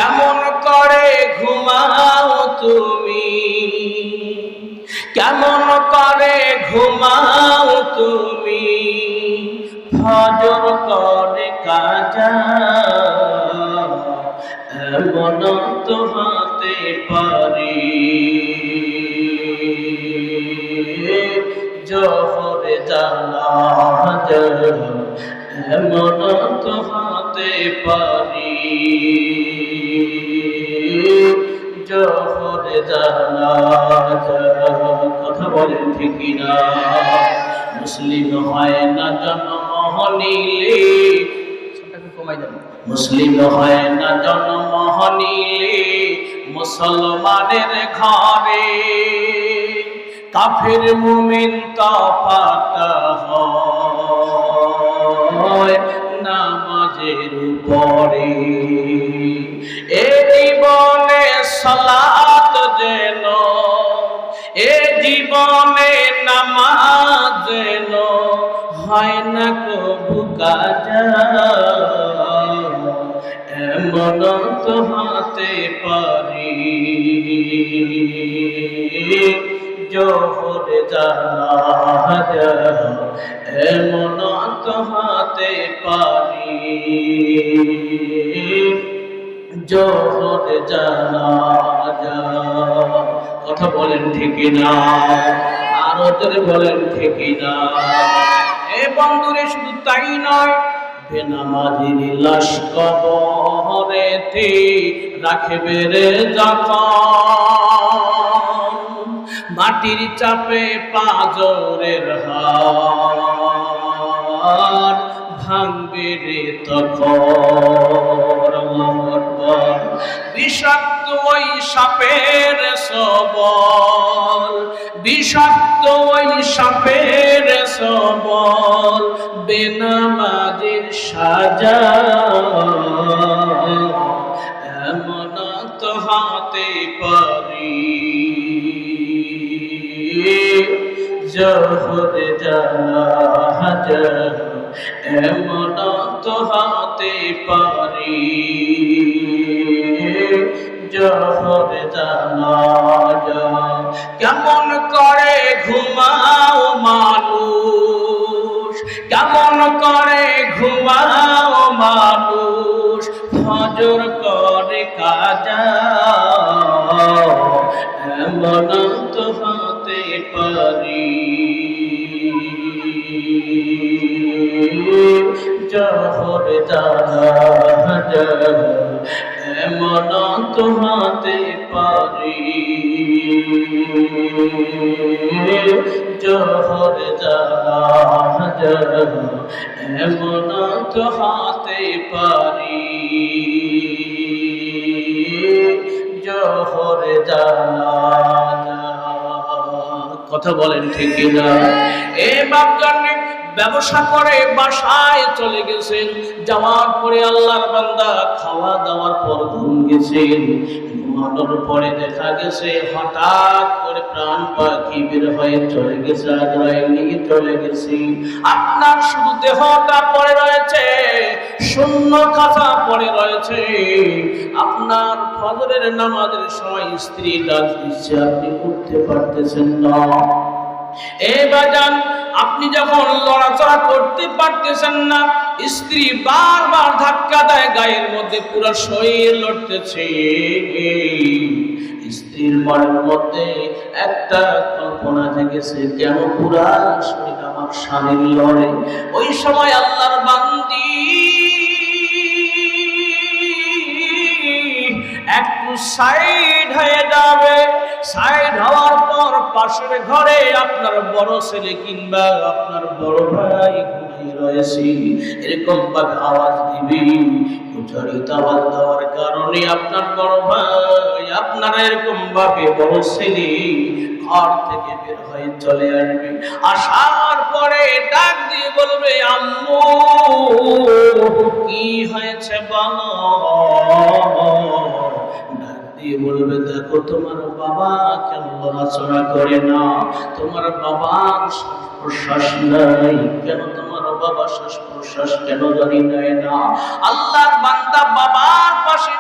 কেমন করে ঘুমাও তুমি, কেমন করে ঘুমাও তুমি, ফজর করে কাজা, এমন তো হতে পারে। জোহর জানাজা এমন তো হতে পারে। জোহর জানাজা, কথা বলেন ঠিক কিনা? মুসলিম হয় না জন্ম নিলে, মুসলিম হয় না জন্ম নিলে মুসলমানের ঘরে, কাফির মুমিন তফাত হয় নামাজের উপরে। এ জীবনে সালাত যেন, এ জীবনে নামাজ যেন হয় না কবু কাজা, এমন তো হতে পারে। জোহর জানাজা এমন তো হতে পারে। জোহর জানাজা, কথা বলেন ঠিক না? আরো জোরে বলেন ঠিক না? এ বন্ধুরে শুধু তাই নয়, বেনামাজির লাশ কবরেতে রাখবে রে যখন, মাটির চাপে পাঁজরের হাড় ভাঙবে রে তখন। বিষাক্ত ওই সাপের সবল, বিষাক্ত ওই সাপের সবল, বেনামাজির সাজা এমন তো হতে পারে। জোহর জানাজা এমন তো হতে পারে। জোহর জানাজা কেমন করে ঘুমাও মানুষ, কেমন করে ঘুমাও মানুষ, ফজর করে কাজা, এমন তো হতে পারে। জোহর জানাজা এমন তো হতে পারে। জোহর জানাজা এমন তো হতে পারে। জোহর জানাজা, কথা বলেন ঠিক না? এ বাপজান ব্যবসা করে বাসায় চলে গেছেন, যাওয়ার পরে আল্লাহর বান্দা খাওয়া দাওয়ার পর ঘুম গেছেন। ঘুমানোর পরে দেখা গেছে হঠাৎ করে প্রাণ পাখি বের হয়ে চলে গেছে, আজরাইল নিয়ে চলে গেছে। আপনার শুধু দেহটা পড়ে রয়েছে, শূন্য খাঁচা পড়ে রয়েছে। আপনার ফজরের নামাজের সময় স্ত্রী ডাক দিচ্ছে, আপনি উঠতে পারতেছেন না। এ বাজান, আপনি যখন লড়াচড়া করতে পারতেছেন না, স্ত্রী বারবার ধাক্কা দেয় গায়ের মধ্যে, পুরো শরীর লড়তেছে। স্ত্রীর মনের মধ্যে একটা কল্পনা জেগেছে, কেন পুরা শরীর আমার স্বামীর লড়ে। ওই সময় আল্লাহর বান্দি একটু সাইড হয়ে যাবে। সাইড হওয়ার পর পাশের ঘরে আপনার বড় ছেলে কিংবা আপনার বড় ভাই ঘুমিয়ে রয়েছে, এরকম ভাবে আওয়াজ দিবি। উচ্চারিত আওয়াজ দেওয়ার কারণে আপনার বড় ভাই, আপনার এরকম ভাবে বড় ছেলে ঘর থেকে বের হয়ে চলে আসবে। আসার পরে ডাক দিয়ে বলবে, আম্মু কি হয়েছে বলো। বলবে, দেখো তোমার বাবা কেন লড়াচড়া করে না, তোমার বাবার শ্বাস প্রশ্বাস নাই, কেন তোমার বাবা শ্বাস প্রশ্বাস কেন জানি নেয় না। আল্লাহর